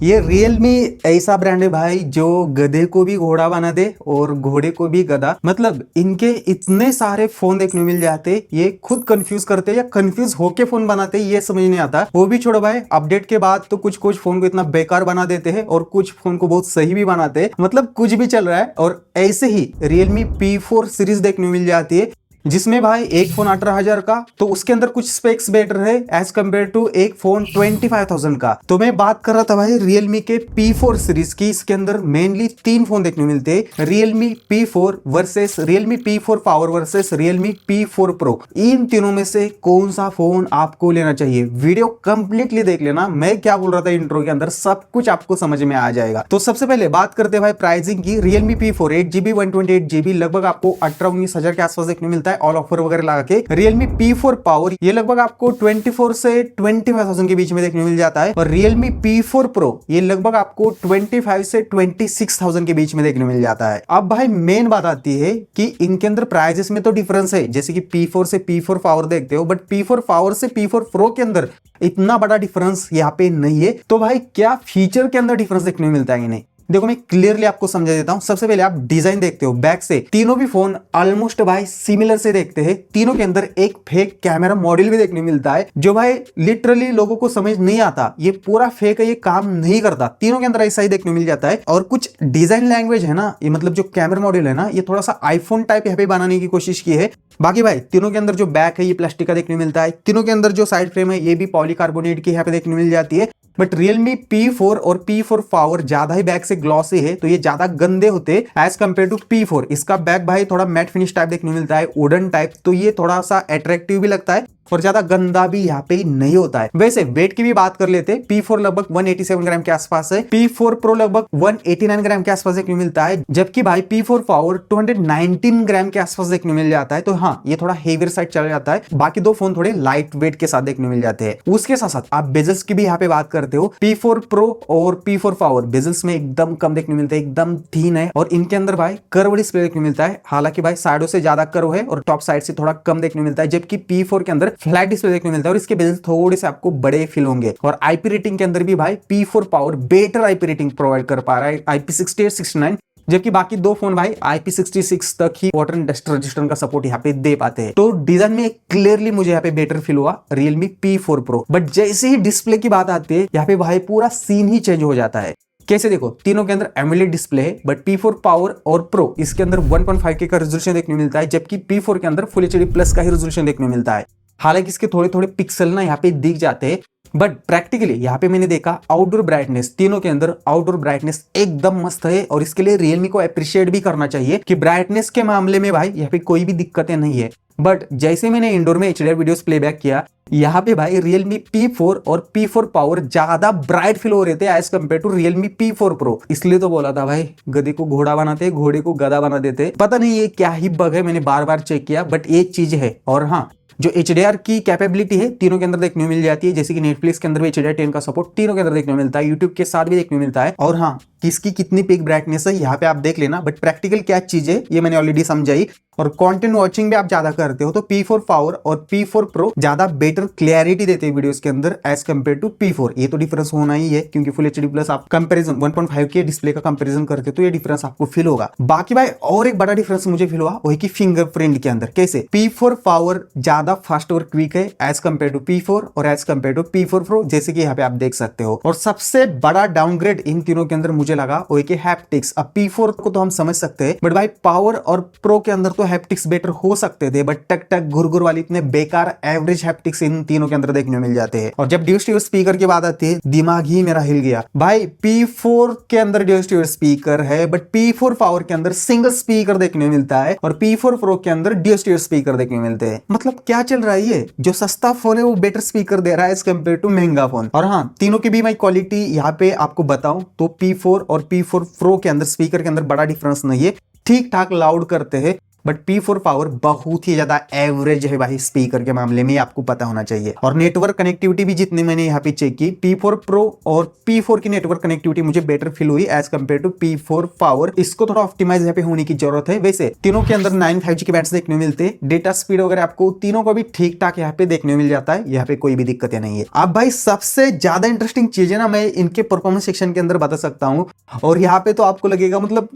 ये रियलमी ऐसा ब्रांड है भाई जो गधे को भी घोड़ा बना दे और घोड़े को भी गधा। मतलब इनके इतने सारे फोन देखने मिल जाते, ये खुद कंफ्यूज करते या कंफ्यूज होके फोन बनाते, ये समझ नहीं आता। वो भी छोड़ो भाई, अपडेट के बाद तो कुछ कुछ फोन को इतना बेकार बना देते हैं और कुछ फोन को बहुत सही भी बनाते हैं। मतलब कुछ भी चल रहा है। और ऐसे ही रियलमी P4 सीरीज देखने मिल जाती है जिसमें भाई एक फोन 18,000 का, तो उसके अंदर कुछ स्पेक्स बेटर है एज कम्पेयर टू एक फोन 25,000 का। तो मैं बात कर रहा था भाई रियलमी के P4 सीरीज की। इसके अंदर मेनली तीन फोन देखने मिलते हैं, Realme P4 versus Realme P4 power versus Realme P4 pro. इन तीनों में से कौन सा फोन आपको लेना चाहिए, वीडियो कंप्लीटली देख लेना। मैं क्या बोल रहा था इंट्रो के अंदर, सब कुछ आपको समझ में आ जाएगा। तो सबसे पहले बात करते हैं भाई प्राइसिंग की। रियलमी P4 8GB 128GB लगभग आपको 18-19 के आसपास देखने मिलता है ऑल ऑफर वगैरह लगा के। रियलमी P4 पावर ये लगभग आपको 24 से 25,000 के बीच में देखने मिल जाता है। और रियलमी P4 प्रो ये लगभग आपको 25 से 26,000 के बीच में देखने मिल जाता है। अब भाई मेन बात आती है कि इनके अंदर प्राइजेस में तो डिफरेंस है, जैसे कि P4 से P4 पावर देखते हो, बट P4 पावर से P4 प्रो के अंदर इतना बड़ा डिफरेंस यहाँ पे नहीं है। तो भाई क्या फीचर के अंदर डिफरेंस देखने मिलता है इन्हें, देखो मैं क्लियरली आपको समझा देता हूं। सबसे पहले आप डिजाइन देखते हो बैक से, तीनों भी फोन ऑलमोस्ट भाई सिमिलर से देखते हैं। तीनों के अंदर एक फेक कैमरा मॉड्यूल भी देखने मिलता है जो भाई लिटरली लोगों को समझ नहीं आता, ये पूरा फेक है, ये काम नहीं करता। तीनों के अंदर ऐसा ही देखने मिल जाता है। और कुछ डिजाइन लैंग्वेज है ना, ये मतलब जो कैमरा मॉड्यूल है ना, ये थोड़ा सा आईफोन टाइप यहाँ पे बनाने की कोशिश की है। बाकी भाई तीनों के अंदर जो बैक है ये प्लास्टिक का देखने मिलता है। तीनों के अंदर जो साइड फ्रेम है ये भी पॉलीकार्बोनेट की यहाँ पे देखने मिल जाती है। बट रियलमी P4 और P4 पावर ज्यादा ही बैक से ग्लॉसी है, तो ये ज्यादा गंदे होते एज कंपेयर टू P4। इसका बैक भाई थोड़ा मैट फिनिश टाइप देखने मिलता है, वुडन टाइप, तो ये थोड़ा सा अट्रैक्टिव भी लगता है और ज्यादा गंदा भी यहाँ पे नहीं होता है। वैसे वेट की भी बात कर लेते हैं, P4 लगभग 187 ग्राम के आसपास है, P4 प्रो लगभग 189 ग्राम के आसपास देखने मिलता है, जबकि भाई P4 पावर 219 ग्राम के आसपास देखने मिल जाता है। तो हाँ, ये थोड़ा हेवियर साइड चला जाता है। बाकी दो फोन थोड़े लाइट वेट के साथ देखने मिल जाते हैं। उसके साथ साथ आप बेजल्स की भी यहाँ पे बात करते हो, P4 प्रो और P4 पावर बेजल्स में एकदम कम देखने मिलते हैं, एकदम थीन है। और इनके अंदर भाई कर्व डिस्प्ले देखने मिलता है, हालांकि भाई साइडों से ज्यादा कर्व है और टॉप साइड से थोड़ा कम देखने मिलता है, जबकि P4 के अंदर फ्लैट डिस्प्ले देखने मिलता है और इसके बेजल थोड़े से आपको बड़े फील होंगे। और आईपी रेटिंग के अंदर भी भाई P4 power better IP rating provide कर पा रहा है, IP68 69, जबकि बाकी दो फोन भाई IP66 तक ही वाटर एंड डस्ट रेजिस्टेंट का सपोर्ट यहाँ पे दे पाते हैं। तो डिजाइन में क्लियरली मुझे यहाँ पे बेटर फील हुआ रियलमी P4 प्रो। बट जैसे ही डिस्प्ले की बात आती है यहाँ पे भाई पूरा सीन ही चेंज हो जाता है। कैसे, देखो तीनों के अंदर एमोलेड डिस्प्ले है, बट P4 पावर और प्रो इसके अंदर 1.5K का रेजोल्यूशन देखने मिलता है, जबकि P4 के अंदर फुल HD प्लस का ही रेजोल्यूशन देखने मिलता है। हालांकि इसके थोड़े थोड़े पिक्सल ना यहाँ पे दिख जाते हैं, बट प्रैक्टिकली यहाँ पे मैंने देखा आउटडोर ब्राइटनेस, तीनों के अंदर आउटडोर ब्राइटनेस एकदम मस्त है। और इसके लिए रियलमी को अप्रिशिएट भी करना चाहिए कि ब्राइटनेस के मामले में भाई यहाँ पे कोई भी दिक्कतें नहीं है। बट जैसे मैंने इंडोर में HDR वीडियोस प्लेबैक किया, यहाँ पे भाई रियलमी P4 और P4 पावर ज्यादा ब्राइट फील हो रहे थे as compared to Realme P4 pro. इसलिए तो बोला था भाई गधे को घोड़ा बनाते, घोड़े को गधा बना देते। पता नहीं ये क्या ही बग है, मैंने बार बार चेक किया, बट एक चीज है। और हाँ, जो HDR की कैपेबिलिटी है तीनों के अंदर देखने मिल जाती है, जैसे कि नेटफ्लिक्स के अंदर भी HDR 10 का सपोर्ट तीनों के अंदर देखने मिलता है, यूट्यूब के साथ भी देखने मिलता है। और हाँ, किसकी कितनी पिक ब्राइटनेस है यहाँ पे आप देख लेना। बट प्रैक्टिकल क्या चीज है ये मैंने ऑलरेडी समझाई। और कंटेंट वॉचिंग भी आप ज्यादा करते हो तो P4 पावर और P4 प्रो ज्यादा बेटर क्लैरिटी देते हैं वीडियोस के अंदर एज कम्पेयर टू P4। ये तो डिफरेंस होना ही है, क्योंकि फुल HD प्लस आप कंपेरिजन 1.5 के डिस्प्ले का कंपेरिजन करते हो तो ये डिफरेंस आपको फील होगा। बाकी भाई और एक बड़ा डिफरेंस मुझे फील हुआ, वही की फिंगरप्रिंट के अंदर। कैसे, P4 पावर ज्यादा फास्ट और क्विक है एज कम्पेयर टू P4 और as compared to P4 pro, जैसे कि यहाँ पे आप देख सकते हो। और सबसे बड़ा डाउनग्रेड इन तीनों के अंदर मुझे लगा वही की हैप्टिक्स। अब P4 को तो हम समझ सकते हैं, बट भाई पावर और प्रो के अंदर तो हैप्टिक्स बेटर हो सकते थे, बट टक टक घुर वाली इतने बेकार एवरेज हैप्टिक्स इन तीनों के अंदर देखने मिल जाते हैं। और जब ड्यूल स्टीरियो स्पीकर की बात आती है, दिमाग ही मेरा हिल गया भाई। P4 के अंदर ड्यूल स्टीरियो स्पीकर है, बट P4 पावर के अंदर सिंगल स्पीकर देखने मिलता है और P4 प्रो के अंदर ड्यूल स्टीरियो स्पीकर देखने मिलते हैं। मतलब क्या चल रहा है ये, जो सस्ता फोन है वो बेटर स्पीकर दे रहा है एज कम्पेयर टू महंगा फोन। और हाँ, तीनों की भी मैं क्वालिटी यहाँ पे आपको बताऊं तो P4 और P4 प्रो के अंदर स्पीकर के अंदर बड़ा डिफरेंस नहीं है, ठीक ठाक लाउड करते हैं। बट P4 पावर बहुत ही ज्यादा एवरेज है भाई स्पीकर के मामले में, आपको पता होना चाहिए। और नेटवर्क कनेक्टिविटी भी जितनी मैंने यहाँ पे चेक की, P4 Pro और P4 की नेटवर्क कनेक्टिविटी मुझे बेटर फील हुई as compared to P4 power. इसको थोड़ा ऑप्टिमाइज यहाँ पे होने की जरूरत है। वैसे तीनों के अंदर 9 5G के बैंड्स देखने को मिलते हैं, डेटा स्पीड वगैरह आपको तीनों को भी ठीक ठाक यहाँ पे देखने को मिल जाता है, यहाँ पे कोई भी दिक्कत नहीं है। अब भाई सबसे ज्यादा इंटरेस्टिंग चीज है ना, मैं इनके परफॉर्मेंस सेक्शन के अंदर बता सकता हूँ, और यहाँ पे तो आपको लगेगा मतलब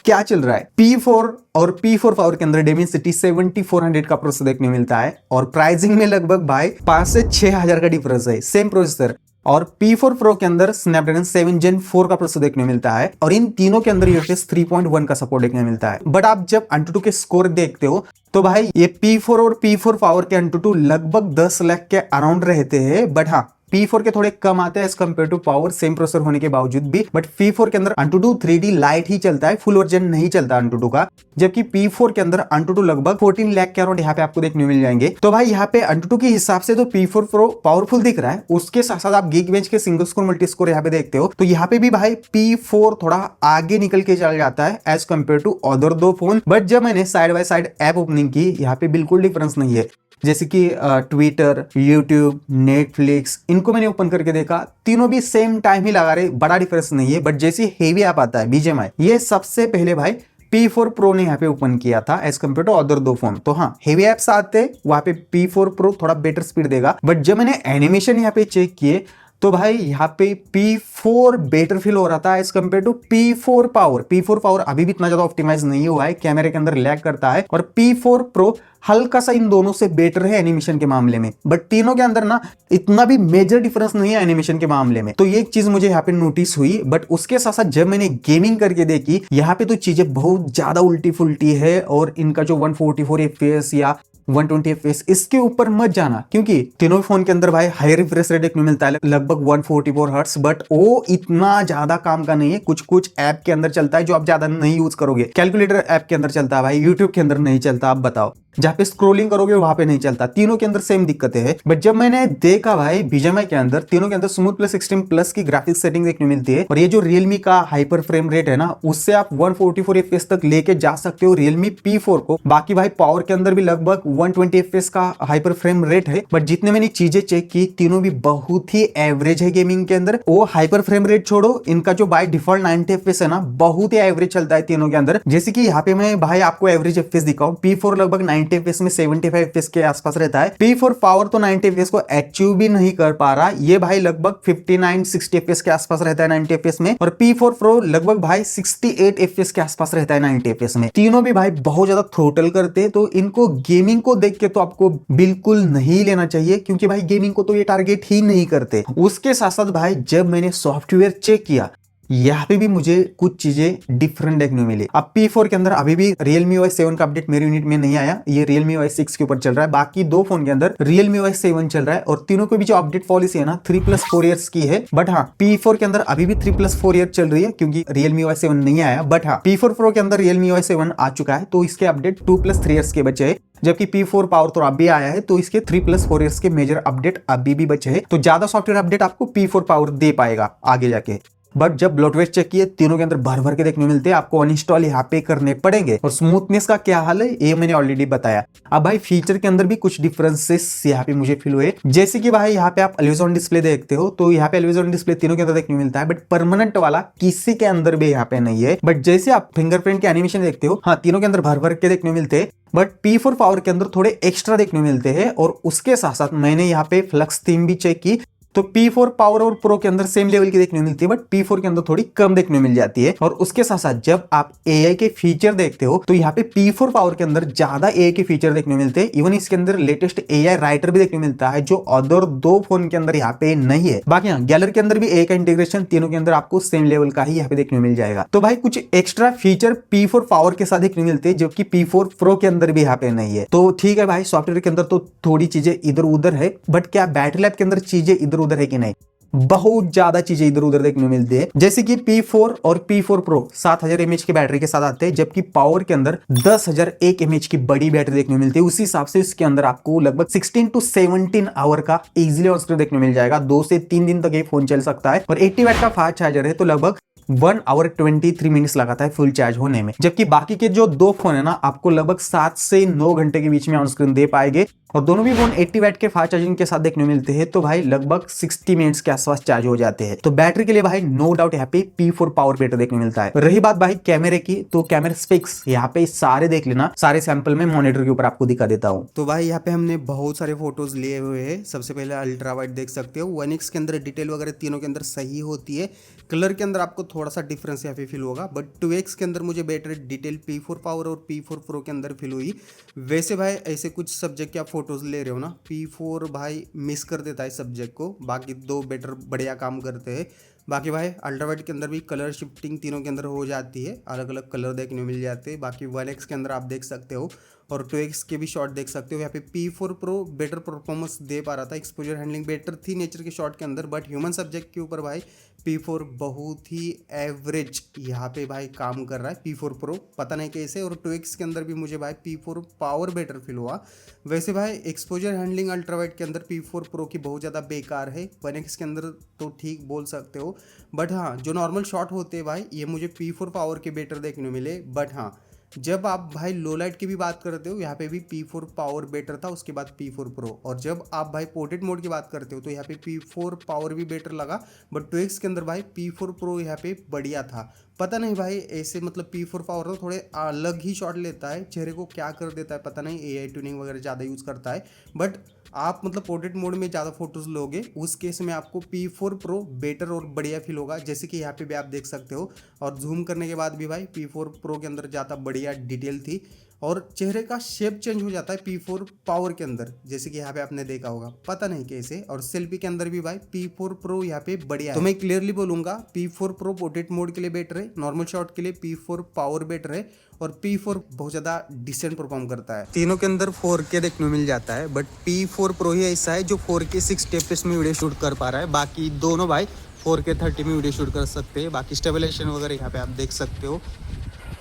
क्या चल रहा है। P4 और P4 पावर के अंदर Dimensity 7400 का प्रोसेसर देखने मिलता है, और प्राइसिंग में लगभग भाई 5 से 6 हजार का डिफरेंस है, सेम प्रोसेसर। और P4 Pro के अंदर Snapdragon 7 Gen 4 का प्रोसेसर देखने मिलता है, और इन तीनों के अंदर UFS 3.1 का सपोर्ट देखने मिलता है। बट आप जब AnTuTu के स्कोर देखते हो तो भाई ये P4 और P4 पावर के AnTuTu लगभग 10 लाख के अराउंड रहते हैं। बट हाँ, P4 के थोड़े कम आते हैं as compared to power, same processor होने के बावजूद भी। बट P4 के अंदर AnTuTu 3D लाइट ही चलता है, फुल वर्जन नहीं चलता AnTuTu का, जबकि P4 के अंदर AnTuTu लगभग 14 लाख के अराउंड यहाँ पे आपको देखने मिल जाएंगे। तो भाई यहाँ पे AnTuTu के हिसाब से तो P4 Pro पावरफुल दिख रहा है, उसके साथ साथ आप Geekbench के सिंगल स्कोर मल्टी स्कोर यहाँ पे देखते हो तो यहाँ पे भी भाई P4 थोड़ा आगे निकल के चल जाता है एज कम्पेयर टू अदर दो फोन। बट जब मैंने side by side app opening की, यहाँ पे बिल्कुल डिफरेंस नहीं है। जैसे कि ट्विटर, यूट्यूब, नेटफ्लिक्स, इनको मैंने ओपन करके देखा, तीनों भी सेम टाइम ही लगा रहे, बड़ा डिफरेंस नहीं है। बट जैसे हेवी ऐप आता है BGMI, ये सबसे पहले भाई P4 Pro ने यहाँ पे ओपन किया था एज कम्पेयर टू अदर दो फोन। तो हाँ, हेवी एप्स आते वहां पे P4 Pro थोड़ा बेटर स्पीड देगा। बट जब मैंने एनिमेशन यहाँ पे चेक किए तो भाई यहाँ पे P4 बेटर फील हो रहा था as compared to P4 power. P4 power अभी भी इतना ज्यादा ऑप्टिमाइज नहीं हुआ है, कैमरे के अंदर लैग करता है, और P4 Pro हल्का सा इन दोनों से बेटर है एनिमेशन के मामले में। बट तीनों के अंदर ना इतना भी मेजर डिफरेंस नहीं है एनिमेशन के मामले में, तो ये एक चीज मुझे यहाँ पे नोटिस हुई। बट उसके साथ साथ जब मैंने गेमिंग करके देखी, यहाँ पे तो चीजें बहुत ज्यादा उल्टी फुल्टी है, और इनका जो 144 FPS या 120 FPS इसके ऊपर मत जाना, क्योंकि तीनों फोन के अंदर भाई हाई रिफ्रेश रेट देखने मिलता है लगभग 144 हर्ट्ज। बट वो इतना ज्यादा काम का नहीं है, कुछ कुछ ऐप के अंदर चलता है जो आप ज्यादा नहीं यूज करोगे। कैलकुलेटर ऐप के अंदर चलता है भाई, यूट्यूब के अंदर नहीं चलता। आप बताओ, जहां पे स्क्रोलिंग करोगे वहां पे नहीं चलता। तीनों के अंदर सेम दिक्कतें हैं। बट जब मैंने देखा भाई BGMI के अंदर, तीनों के अंदर स्मूथ प्लस एक्सट्रीम प्लस की ग्राफिक्स सेटिंग देखने मिलती है, और ये जो Realme का हाइपर फ्रेम रेट है ना, उससे आप 144 FPS तक लेके जा सकते हो Realme P4 को। बाकी भाई पावर के अंदर भी लगभग 120 FPS का हाइपर फ्रेम रेट है। बट जितने मैंने चीजें चेक की, तीनों भी बहुत ही एवरेज है गेमिंग के अंदर। वो हाइपर फ्रेम रेट छोड़ो, इनका जो बाय डिफॉल्ट 90 FPS है ना, बहुत ही एवरेज चलता है तीनों के अंदर। जैसे कि यहाँ पे मैं भाई आपको एवरेज FPS दिखाऊं, P4 लगभग 90 FPS में 75 FPS के आसपास रहता है। P4 पावर तो 90 FPS को अचीव भी नहीं कर पा रहा, ये भाई लगभग 59-60 FPS के आसपास रहता है 90 FPS में। और P4 Pro लगभग भाई 68 FPS के आसपास रहता है 90 FPS में। तीनों भी भाई बहुत ज्यादा थ्रोटल करते हैं, तो इनको गेमिंग को देख के तो आपको बिल्कुल नहीं लेना चाहिए, क्योंकि भाई गेमिंग को तो ये टारगेट ही नहीं करते। उसके साथ साथ भाई जब मैंने सॉफ्टवेयर चेक किया, यहाँ पे भी मुझे कुछ चीजें डिफरेंट देखने को मिली। अब P4 के अंदर अभी भी Realme OS 7 का अपडेट मेरे यूनिट में नहीं आया, ये Realme OS 6 के ऊपर चल रहा है। बाकी दो फोन के अंदर Realme OS 7 चल रहा है, और तीनों को भी जो अपडेट पॉलिसी है ना 3+4 ईयर्स की है। बट हाँ, P4 के अंदर अभी भी 3+4 ईयर चल रही है, क्योंकि Realme OS 7 नहीं आया। बट हाँ, P4 Pro के अंदर Realme OS 7 आ चुका है, तो इसके अपडेट 2+3 ईयर्स के बचे हैं। जबकि P4 पावर तो अभी आया है, तो इसके 3+4 ईयर्स के मेजर अपडेट अभी भी बचे हैं। तो ज्यादा सॉफ्टवेयर अपडेट आपको P4 पावर दे पाएगा आगे जाके। बट जब ब्लोटवेयर चेक किए, तीनों के अंदर भर भर के देखने मिलते हैं, आपको अनइंस्टॉल यहाँ पे करने पड़ेंगे। और स्मूथनेस का क्या हाल है ये मैंने ऑलरेडी बताया। अब भाई फीचर के अंदर भी कुछ डिफरेंसेस यहाँ पे मुझे फील हुए। जैसे कि भाई यहाँ पे आप ऑलवेज ऑन डिस्प्ले देखते हो, तो यहाँ पे ऑलवेज ऑन डिस्प्ले तीनों के अंदर देखने मिलता है, बट परमानेंट वाला किसी के अंदर भी यहाँ पे नहीं है। बट जैसे आप फिंगरप्रिंट के एनिमेशन देखते हो, हाँ तीनों के अंदर भर भर के देखने मिलते हैं। बट P4 पावर के अंदर थोड़े एक्स्ट्रा देखने मिलते हैं। और उसके साथ साथ मैंने यहाँ पे फ्लक्स थीम भी चेक की, तो P4 पावर और प्रो के अंदर सेम लेवल की देखने मिलती है, बट P4 के अंदर थोड़ी कम देखने मिल जाती है। और उसके साथ साथ जब आप AI के फीचर देखते हो, तो यहाँ पे P4 पावर के अंदर ज्यादा AI के फीचर देखने मिलते हैं। इवन इसके अंदर लेटेस्ट AI राइटर भी देखने मिलता है, जो अदर दो फोन के अंदर यहाँ पे नहीं है। बाकी यहाँ गैलरी के अंदर भी AI का इंटीग्रेशन तीनों के अंदर आपको सेम लेवल का ही यहाँ पे देखने मिल जाएगा। तो भाई कुछ एक्स्ट्रा फीचर P4 पावर के साथ देखने मिलते हैं, जो कि P4 प्रो के अंदर भी यहाँ पे नहीं है। तो ठीक है भाई, सॉफ्टवेयर के अंदर तो थोड़ी चीजें इधर उधर है, बट क्या बैटरी लाइफ के अंदर चीजें इधर उधर है कि नहीं? बहुत ज्यादा चीजें इधर उधर देखने मिलती है। जैसे कि P4 और P4 Pro 7000 mAh की बैटरी के साथ आते हैं, जबकि पावर के अंदर 10001 mAh की बड़ी बैटरी देखने मिलती है। उसी हिसाब से इसके अंदर आपको लगभग 16 to 17 आवर का इजीली ऑन स्क्रीन देखने मिल जाएगा। 2 से 3 दिन तक ये फोन चल सकता है। और 80 वाट का फास्ट चार्जर है, तो लगभग 1 आवर 23 मिनट्स लगाता है फुल चार्ज होने में, जबकि बाकी के जो दो फोन है ना आपको लगभग 7 से 9 घंटे के बीच में ऑन स्क्रीन दे पाएंगे। और दोनों भी फोन 80 वैट के फास्ट चार्जिंग के साथ देखने मिलते हैं, तो भाई लगभग 60 मिनट्स के आसपास चार्ज हो जाते हैं। तो बैटरी के लिए भाई नो डाउट यहाँ पे P4 पावर बेटर देखने मिलता है। रही बात भाई कैमरे की, तो कैमरा स्पेक्स यहाँ पे सारे देख लेना, सारे सैंपल में मॉनिटर के ऊपर आपको दिखा देता हूँ। तो भाई यहाँ पे हमने बहुत सारे फोटोज लिए हुए हैं। सबसे पहले अल्ट्रा वाइड देख सकते हो, 1x के अंदर डिटेल वगैरह तीनों के अंदर सही होती है। कलर के अंदर आपको थोड़ा सा डिफरेंस यहाँ पे फील होगा, बट 2x के अंदर मुझे बेटर डिटेल P4 पावर और P4 प्रो के अंदर फील हुई। वैसे भाई ऐसे कुछ सब्जेक्ट के आप फोटोज ले रहे हो ना, P4 भाई मिस कर देता है सब्जेक्ट को, बाकी दो बेटर बढ़िया काम करते हैं। बाकी भाई अल्ट्रा वाइड के अंदर भी कलर शिफ्टिंग तीनों के अंदर हो जाती है, अलग अलग कलर देखने को मिल जाते हैं। बाकी 1x के अंदर आप देख सकते हो और 2x के भी शॉट देख सकते हो। यहाँ पे P4 प्रो बेटर परफॉर्मेंस दे पा रहा था, एक्सपोजर हैंडलिंग बेटर थी नेचर के शॉट के अंदर, बट ह्यूमन सब्जेक्ट के ऊपर भाई P4 बहुत ही एवरेज यहाँ पे भाई काम कर रहा है P4 प्रो, पता नहीं कैसे। और 2x के अंदर भी मुझे भाई P4 पावर बेटर फील हुआ। वैसे भाई एक्सपोजर हैंडलिंग अल्ट्रा वाइड के अंदर P4 प्रो की बहुत ज़्यादा बेकार है, 1x के अंदर तो ठीक बोल सकते हो, बट हाँ जो नॉर्मल शॉट होते हैं भाई ये मुझे P4 पावर के बेटर देखने मिले। बट हाँ जब आप भाई लो लाइट की भी बात करते हो यहाँ पे भी P4 पावर बेटर था, उसके बाद P4 प्रो। और जब आप भाई पोर्ट्रेट मोड की बात करते हो तो यहाँ पे P4 पावर भी बेटर लगा, बट 2x के अंदर भाई P4 प्रो यहाँ पे बढ़िया था। पता नहीं भाई ऐसे मतलब P4 पावर तो थोड़े अलग ही शॉट लेता है, चेहरे को क्या कर देता है पता नहीं, AI ट्यूनिंग वगैरह ज़्यादा यूज़ करता है। बट आप मतलब पोर्ट्रेट मोड में ज़्यादा फोटोज लोगे उस केस में आपको P4 प्रो बेटर और बढ़िया फील होगा, जैसे कि यहाँ पे भी आप देख सकते हो। और जूम करने के बाद भी भाई P4 प्रो के अंदर ज़्यादा बढ़िया डिटेल थी और चेहरे का शेप चेंज हो जाता है P4 पावर के अंदर, जैसे कि यहाँ पे आपने देखा होगा, पता नहीं कैसे। और सेल्फी के अंदर भी भाई P4 प्रो यहाँ पे बढ़िया है। तो मैं क्लियरली बोलूंगा P4 प्रो पोर्ट्रेट मोड के लिए बेटर है, नॉर्मल शॉट के लिए P4 पावर बेटर है और P4 बहुत ज़्यादा डिसेंट परफॉर्म करता है। तीनों के अंदर 4K देखने को मिल जाता है, बट P4 प्रो ही ऐसा है जो 4K 60 FPS में वीडियो शूट कर पा रहा है। बाकी दोनों भाई 4K 30 में वीडियो शूट कर सकते हैं। बाकी स्टेबलाइजेशन वगैरह यहाँ पे आप देख सकते हो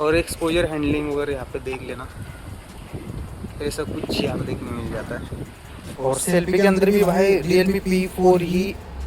और एक्सपोजर हैंडलिंग वगैरह यहाँ पे देख लेना, ऐसा कुछ यहाँ पे देखने मिल जाता है। और सेल्फी के अंदर भी भाई Realme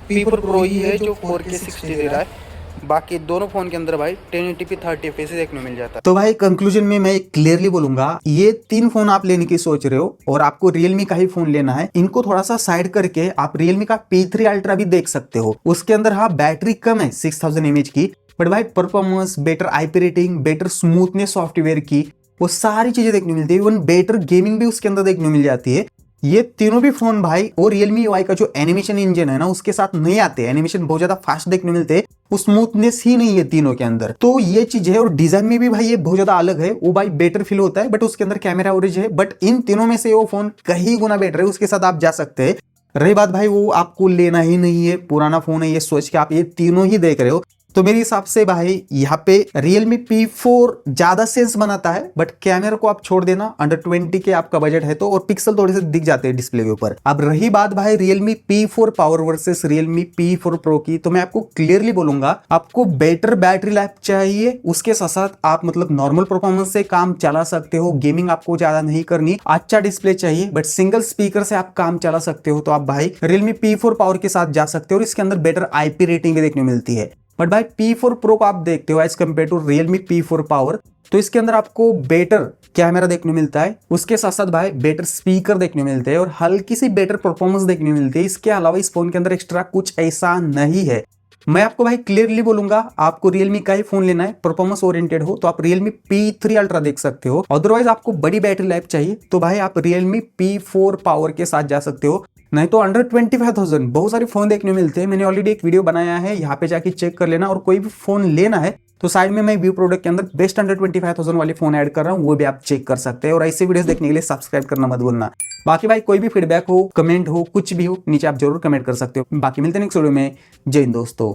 P4 प्रो ही है जो 4K 60 दे रहा है। बाकी दोनों फोन के अंदर भाई 1080p 30 FPS देखने मिल जाता है। तो भाई कंक्लूजन में मैं क्लियरली बोलूंगा, ये 3 फोन आप लेने की सोच रहे हो और आपको Realme का ही फोन लेना है, इनको थोड़ा सा साइड करके आप Realme का P3 अल्ट्रा भी देख सकते हो। उसके अंदर हाँ बैटरी कम है 6000 mAh की, बट भाई performance better, IP rating better, smoothness software की वो सारी चीजें देखने मिलती है। इवन बेटर गेमिंग भी उसके अंदर देखने मिल जाती है। ये तीनों भी फोन भाई और Realme UI का जो एनिमेशन इंजन है ना उसके साथ नहीं आते, एनिमेशन बहुत ज्यादा फास्ट देखने मिलते हैं, वो स्मूथनेस ही नहीं है तीनों के अंदर। तो ये चीज है और डिजाइन में भी भाई ये बहुत ज्यादा अलग है, वो भाई बेटर फील होता है, बट उसके अंदर कैमरा एवरेज है। बट इन तीनों में से वो फोन कहीं गुना बेटर है, उसके साथ आप जा सकते हैं। रही बात भाई वो आपको लेना ही नहीं है, पुराना फोन है ये सोच के आप ये तीनों ही देख रहे हो, तो मेरे हिसाब से भाई यहाँ पे Realme P4 ज्यादा सेंस बनाता है। बट कैमरा को आप छोड़ देना, अंडर 20 के आपका बजट है तो, और पिक्सल थोड़े से दिख जाते हैं डिस्प्ले के ऊपर। अब रही बात भाई Realme P4 power versus Realme P4 Pro की, तो मैं आपको क्लियरली बोलूंगा आपको बेटर बैटरी लाइफ चाहिए, उसके साथ साथ आप मतलब नॉर्मल परफॉर्मेंस से काम चला सकते हो, गेमिंग आपको ज्यादा नहीं करनी, अच्छा डिस्प्ले चाहिए बट सिंगल स्पीकर से आप काम चला सकते हो, तो आप भाई Realme P4 पावर के साथ जा सकते हो और इसके अंदर बेटर IP रेटिंग भी देखने मिलती है। बट भाई P4 Pro को आप देखते हो as compared to Realme P4 power, तो इसके अंदर आपको बेटर कैमरा देखने मिलता है, उसके साथ साथ भाई बेटर स्पीकर देखने मिलते हैं और हल्की सी बेटर परफॉर्मेंस देखने मिलती है। इसके अलावा इस फोन के अंदर एक्स्ट्रा कुछ ऐसा नहीं है। मैं आपको भाई क्लियरली बोलूंगा आपको Realme का ही फोन लेना है, परफॉर्मेंस ओरिएंटेड हो तो आप Realme P3 अल्ट्रा देख सकते हो। अदरवाइज आपको बड़ी बैटरी लाइफ चाहिए तो भाई आप Realme P4 पावर के साथ जा सकते हो, नहीं तो अंडर 25,000 बहुत सारे फोन देखने मिलते हैं। मैंने ऑलरेडी एक वीडियो बनाया है, यहाँ पे जाके चेक कर लेना। और कोई भी फोन लेना है तो साइड में मैं व्यू प्रोडक्ट के अंदर बेस्ट अंडर 25,000 वाले फोन ऐड कर रहा हूँ, वो भी आप चेक कर सकते हैं। और ऐसे वीडियोस देखने के लिए सब्सक्राइब करना मत भूलना। बाकी भाई कोई भी फीडबैक हो, कमेंट हो, कुछ भी हो, नीचे आप जरूर कमेंट कर सकते हो। बाकी मिलते हैं नेक्स्ट वीडियो में। जय हिंद दोस्तों।